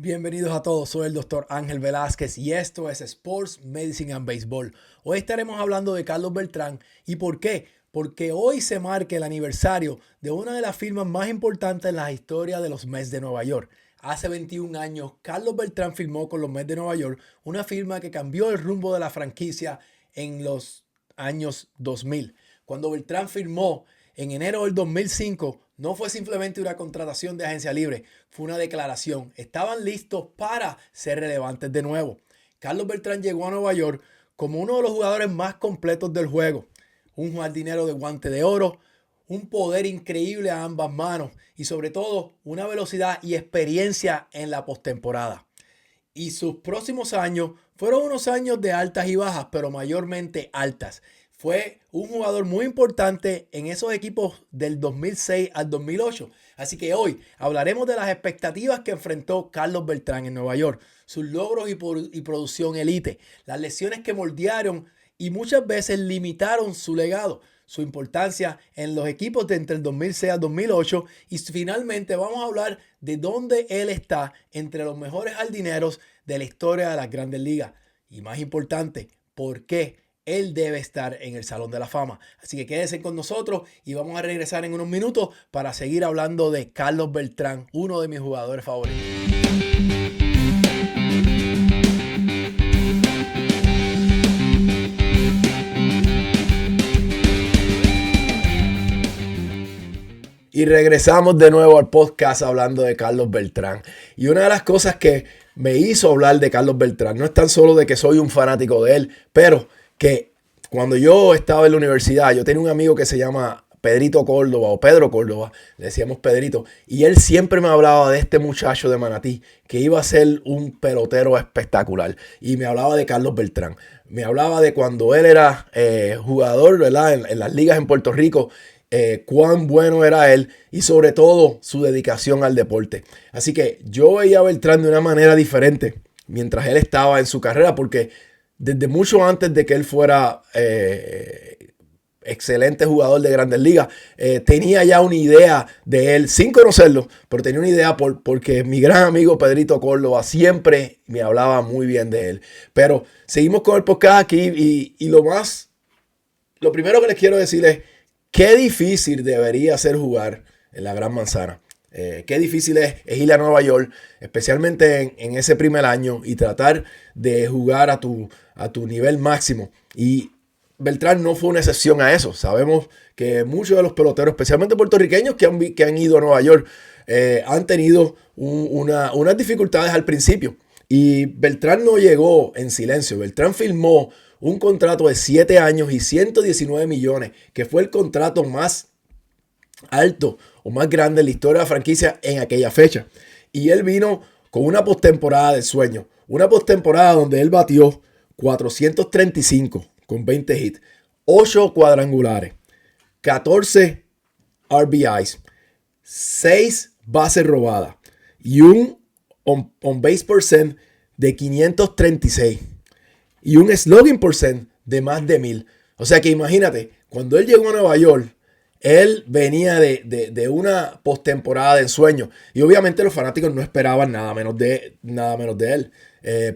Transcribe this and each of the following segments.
Bienvenidos a todos, soy el doctor Ángel Velázquez y esto es Sports, Medicine and Baseball. Hoy estaremos hablando de Carlos Beltrán. ¿Y por qué? Porque hoy se marca el aniversario de una de las firmas más importantes en la historia de los Mets de Nueva York. Hace 21 años, Carlos Beltrán firmó con los Mets de Nueva York, una firma que cambió el rumbo de la franquicia en los años 2000. Cuando Beltrán firmó en enero del 2005, no fue simplemente una contratación de agencia libre, fue una declaración. Estaban listos para ser relevantes de nuevo. Carlos Beltrán llegó a Nueva York como uno de los jugadores más completos del juego. Un jardinero de guante de oro, un poder increíble a ambas manos y sobre todo una velocidad y experiencia en la postemporada. Y sus próximos años fueron unos años de altas y bajas, pero mayormente altas. Fue un jugador muy importante en esos equipos del 2006 al 2008. Así que hoy hablaremos de las expectativas que enfrentó Carlos Beltrán en Nueva York, sus logros y producción elite, las lesiones que moldearon y muchas veces limitaron su legado, su importancia en los equipos de entre el 2006 al 2008 y finalmente vamos a hablar de dónde él está entre los mejores jardineros de la historia de las Grandes Ligas. Y más importante, por qué él debe estar en el Salón de la Fama. Así que quédense con nosotros y vamos a regresar en unos minutos para seguir hablando de Carlos Beltrán, uno de mis jugadores favoritos. Y regresamos de nuevo al podcast hablando de Carlos Beltrán. Y una de las cosas que me hizo hablar de Carlos Beltrán no es tan solo de que soy un fanático de él, pero que cuando yo estaba en la universidad, yo tenía un amigo que se llama Pedrito Córdoba o Pedro Córdoba, le decíamos Pedrito, y él siempre me hablaba de este muchacho de Manatí que iba a ser un pelotero espectacular. Y me hablaba de Carlos Beltrán. Me hablaba de cuando él era jugador, ¿verdad? En las ligas en Puerto Rico. Cuán bueno era él y sobre todo su dedicación al deporte. Así que yo veía a Beltrán de una manera diferente mientras él estaba en su carrera, porque desde mucho antes de que él fuera excelente jugador de Grandes Ligas, tenía ya una idea de él sin conocerlo, pero tenía una idea porque mi gran amigo Pedrito Córdoba siempre me hablaba muy bien de él. Pero seguimos con el podcast aquí y lo primero que les quiero decir es qué difícil debería ser jugar en la Gran Manzana. Qué difícil es ir a Nueva York, especialmente en ese primer año, y tratar de jugar a tu nivel máximo. Y Beltrán no fue una excepción a eso. Sabemos que muchos de los peloteros, especialmente puertorriqueños que han ido a Nueva York, han tenido unas dificultades al principio. Y Beltrán no llegó en silencio. Beltrán firmó un contrato de 7 años y 119 millones, que fue el contrato más alto o más grande en la historia de la franquicia en aquella fecha. Y él vino con una postemporada de sueño. Una postemporada donde él batió 435 con 20 hits, 8 cuadrangulares, 14 RBIs, 6 bases robadas y un on base percent de 536 y un slugging percent de más de 1000. O sea que imagínate, cuando él llegó a Nueva York, él venía de una postemporada de ensueño. Y obviamente los fanáticos no esperaban nada menos de él.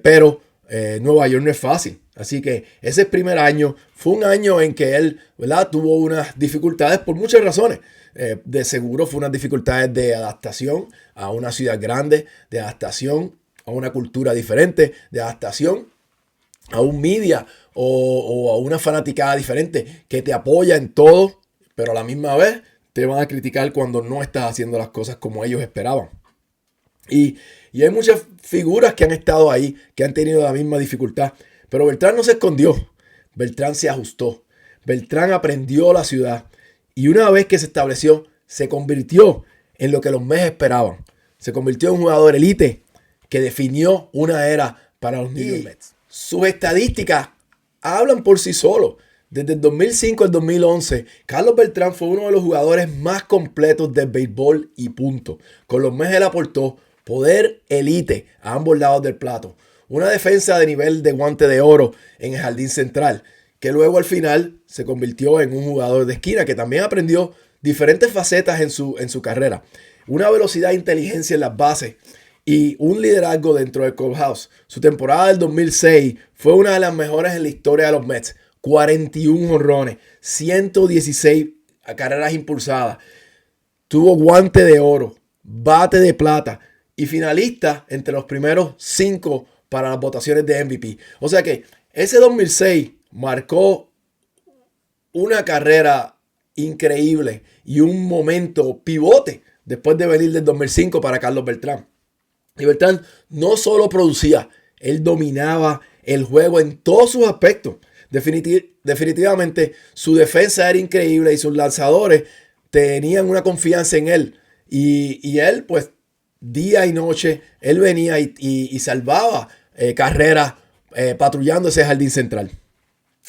Pero Nueva York no es fácil. Así que ese primer año fue un año en que él, ¿verdad?, tuvo unas dificultades por muchas razones. De seguro fue unas dificultades de adaptación a una ciudad grande, de adaptación a una cultura diferente, de adaptación a un media o a una fanaticada diferente que te apoya en todo, pero a la misma vez te van a criticar cuando no estás haciendo las cosas como ellos esperaban. Y hay muchas figuras que han estado ahí, que han tenido la misma dificultad. Pero Beltrán no se escondió. Beltrán se ajustó. Beltrán aprendió la ciudad. Y una vez que se estableció, se convirtió en lo que los Mets esperaban. Se convirtió en un jugador elite que definió una era para los New York Mets. Sus estadísticas hablan por sí solos. Desde el 2005 al 2011, Carlos Beltrán fue uno de los jugadores más completos del béisbol y punto. Con los Mets él aportó poder elite a ambos lados del plato. Una defensa de nivel de guante de oro en el jardín central, que luego al final se convirtió en un jugador de esquina que también aprendió diferentes facetas en su carrera. Una velocidad e inteligencia en las bases y un liderazgo dentro del clubhouse. Su temporada del 2006 fue una de las mejores en la historia de los Mets. 41 jonrones, 116 carreras impulsadas. Tuvo guante de oro, bate de plata y finalista entre los primeros 5 para las votaciones de MVP. O sea que ese 2006 marcó una carrera increíble y un momento pivote después de venir del 2005 para Carlos Beltrán. Y Beltrán no solo producía, él dominaba el juego en todos sus aspectos. Definitivamente su defensa era increíble y sus lanzadores tenían una confianza en él. Y él, pues, día y noche, él venía y salvaba carreras patrullando ese jardín central.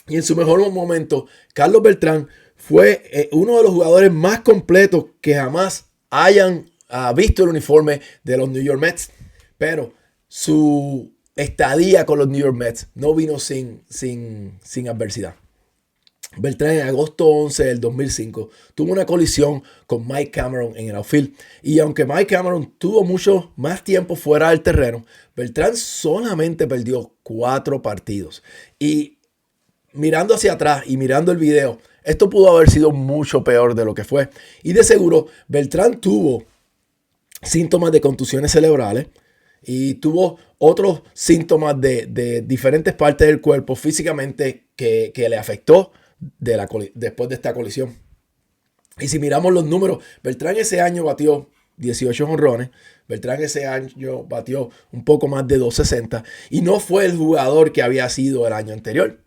Y en su mejor momento, Carlos Beltrán fue uno de los jugadores más completos que jamás hayan visto el uniforme de los New York Mets. Pero su estadía con los New York Mets no vino sin adversidad. Beltrán en agosto 11 del 2005 tuvo una colisión con Mike Cameron en el outfield. Y aunque Mike Cameron tuvo mucho más tiempo fuera del terreno, Beltrán solamente perdió 4 partidos. Y mirando hacia atrás y mirando el video, esto pudo haber sido mucho peor de lo que fue. Y de seguro, Beltrán tuvo síntomas de contusiones cerebrales y tuvo otros síntomas de diferentes partes del cuerpo físicamente que le afectó después de esta colisión. Y si miramos los números, Beltrán ese año batió 18 jonrones. Beltrán ese año batió un poco más de 260 y no fue el jugador que había sido el año anterior.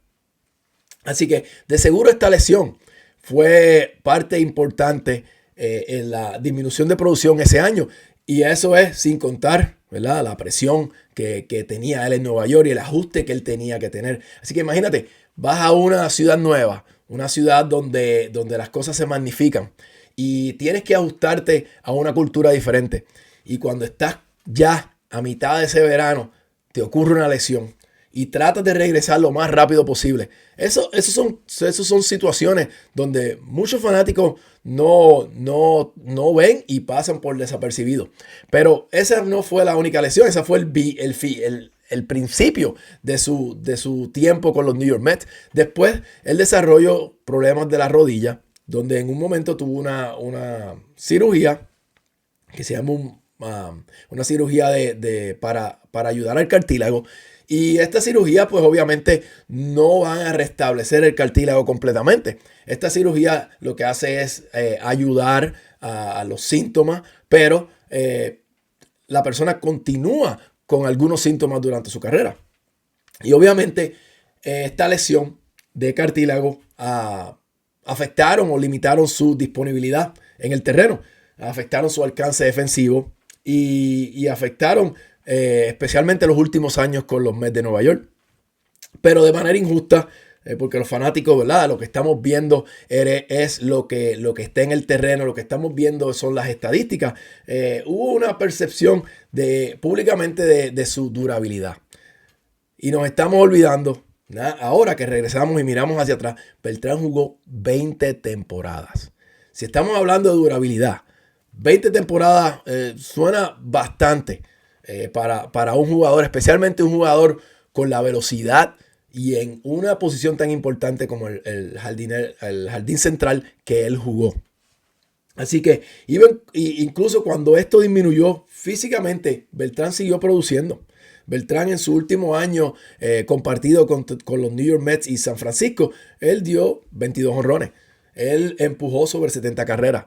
Así que de seguro esta lesión fue parte importante en la disminución de producción ese año. Y eso es sin contar, ¿verdad?, la presión que tenía él en Nueva York y el ajuste que él tenía que tener. Así que imagínate, vas a una ciudad nueva, una ciudad donde las cosas se magnifican y tienes que ajustarte a una cultura diferente. Y cuando estás ya a mitad de ese verano, te ocurre una lesión y tratas de regresar lo más rápido posible. Esas son situaciones donde muchos fanáticos no ven y pasan por desapercibido. Pero esa no fue la única lesión, esa fue el principio de su tiempo con los New York Mets. Después, él desarrolló problemas de la rodilla, donde en un momento tuvo una cirugía que se llama una cirugía para ayudar al cartílago. Y esta cirugía, pues obviamente no van a restablecer el cartílago completamente. Esta cirugía lo que hace es ayudar a los síntomas, pero la persona continúa con algunos síntomas durante su carrera. Y obviamente esta lesión de cartílago afectaron o limitaron su disponibilidad en el terreno, afectaron su alcance defensivo y afectaron especialmente los últimos años con los Mets de Nueva York. Pero de manera injusta, porque los fanáticos, ¿verdad?, lo que estamos viendo es lo que está en el terreno, lo que estamos viendo son las estadísticas. Hubo una percepción públicamente de su durabilidad. Y nos estamos olvidando, ¿no? Ahora que regresamos y miramos hacia atrás, Beltrán jugó 20 temporadas. Si estamos hablando de durabilidad, 20 temporadas suena bastante para un jugador, especialmente un jugador con la velocidad y en una posición tan importante como el jardín central que él jugó. Así que incluso cuando esto disminuyó físicamente, Beltrán siguió produciendo. Beltrán en su último año compartido con los New York Mets y San Francisco, él dio 22 jonrones. Él empujó sobre 70 carreras.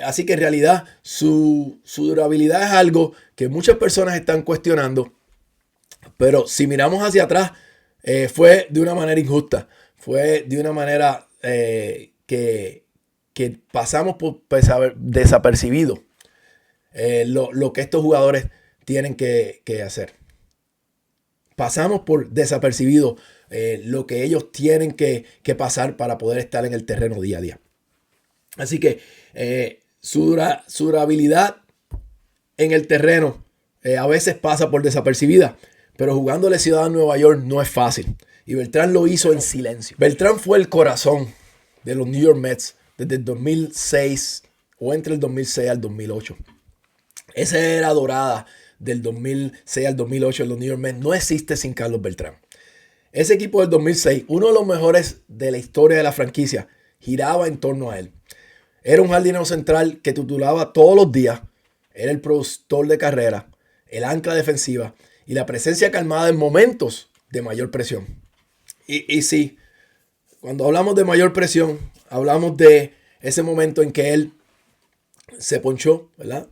Así que en realidad su durabilidad es algo que muchas personas están cuestionando. Pero si miramos hacia atrás, fue de una manera injusta. Fue de una manera que pasamos por desapercibido lo que estos jugadores tienen que hacer. Pasamos por desapercibido lo que ellos tienen que pasar para poder estar en el terreno día a día. Así que su durabilidad en el terreno a veces pasa por desapercibida, pero jugándole Ciudad de Nueva York no es fácil. Y Beltrán lo hizo en silencio. Beltrán fue el corazón de los New York Mets desde el 2006 o entre el 2006 al 2008. Esa era dorada del 2006 al 2008 de los New York Mets no existe sin Carlos Beltrán. Ese equipo del 2006, uno de los mejores de la historia de la franquicia, giraba en torno a él. Era un jardinero central que titulaba todos los días, era el productor de carrera, el ancla defensiva y la presencia calmada en momentos de mayor presión. Y sí, cuando hablamos de mayor presión, hablamos de ese momento en que él se ponchó, ¿verdad?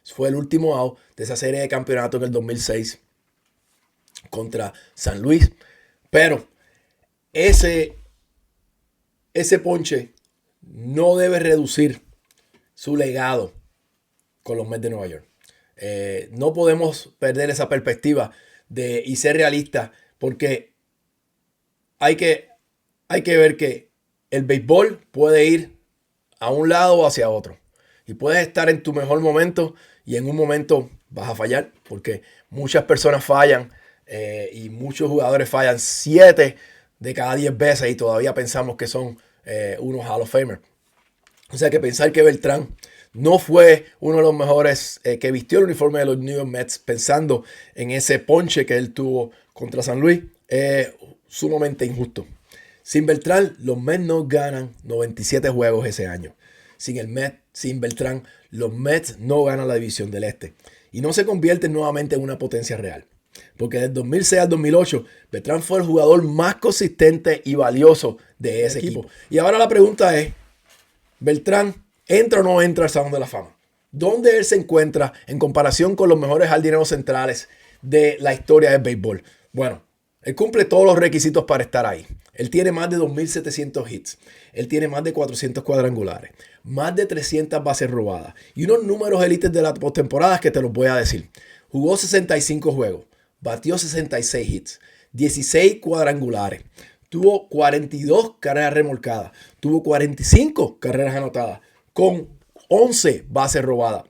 Fue el último out de esa serie de campeonato en el 2006 contra San Luis. Pero ese ponche no debe reducir su legado con los Mets de Nueva York. No podemos perder esa perspectiva y ser realistas, porque hay que ver que el béisbol puede ir a un lado o hacia otro. Y puedes estar en tu mejor momento y en un momento vas a fallar, porque muchas personas fallan y muchos jugadores fallan 7 de cada 10 veces y todavía pensamos que son unos Hall of Famer. O sea que pensar que Beltrán no fue uno de los mejores que vistió el uniforme de los New York Mets pensando en ese ponche que él tuvo contra San Luis es sumamente injusto. Sin Beltrán, los Mets no ganan 97 juegos ese año. Sin Beltrán, los Mets no ganan la división del Este. Y no se convierten nuevamente en una potencia real. Porque desde 2006 al 2008, Beltrán fue el jugador más consistente y valioso de ese equipo. Y ahora la pregunta es, ¿Beltrán entra o no entra al Salón de la Fama? ¿Dónde él se encuentra en comparación con los mejores jardineros centrales de la historia del béisbol? Bueno, él cumple todos los requisitos para estar ahí. Él tiene más de 2.700 hits. Él tiene más de 400 cuadrangulares. Más de 300 bases robadas. Y unos números élites de la postemporada que te los voy a decir. Jugó 65 juegos. Batió 66 hits. 16 cuadrangulares. Tuvo 42 carreras remolcadas. Tuvo 45 carreras anotadas. Con 11 bases robadas.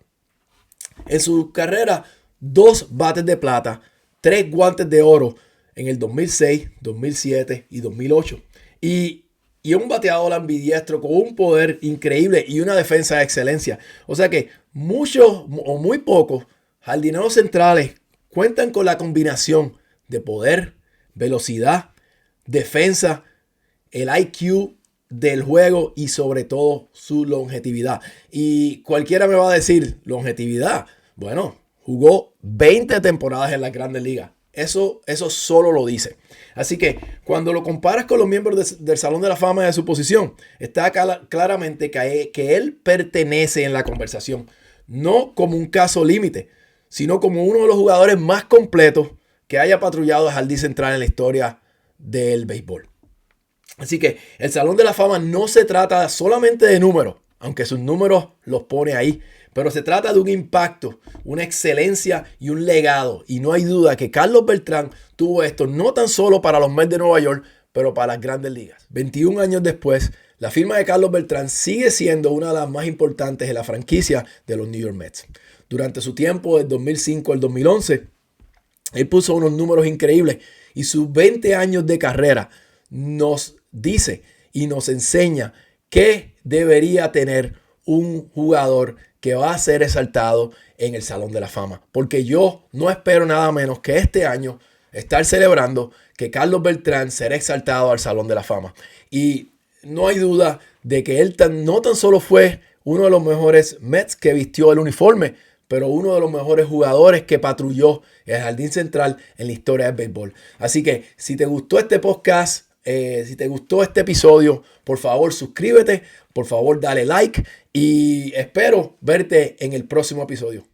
En su carrera, 2 bates de plata. 3 guantes de oro. En el 2006, 2007 y 2008. Y un bateador ambidiestro con un poder increíble y una defensa de excelencia. O sea que muchos o muy pocos jardineros centrales cuentan con la combinación de poder, velocidad, defensa, el IQ del juego y sobre todo su longevidad. Y cualquiera me va a decir, longevidad. Bueno, jugó 20 temporadas en las Grandes Ligas. Eso solo lo dice. Así que cuando lo comparas con los miembros del Salón de la Fama de su posición, está claramente que él pertenece en la conversación. No como un caso límite, sino como uno de los jugadores más completos que haya patrullado el jardín central en la historia del béisbol. Así que el Salón de la Fama no se trata solamente de números, aunque sus números los pone ahí. Pero se trata de un impacto, una excelencia y un legado. Y no hay duda que Carlos Beltrán tuvo esto no tan solo para los Mets de Nueva York, pero para las Grandes Ligas. 21 años después, la firma de Carlos Beltrán sigue siendo una de las más importantes de la franquicia de los New York Mets. Durante su tiempo, del 2005 al 2011, él puso unos números increíbles. Y sus 20 años de carrera nos dice y nos enseña qué debería tener un jugador que va a ser exaltado en el Salón de la Fama. Porque yo no espero nada menos que este año estar celebrando que Carlos Beltrán será exaltado al Salón de la Fama. Y no hay duda de que él no tan solo fue uno de los mejores Mets que vistió el uniforme, pero uno de los mejores jugadores que patrulló el jardín central en la historia del béisbol. Así que si te gustó este podcast, si te gustó este episodio, por favor suscríbete, por favor dale like y espero verte en el próximo episodio.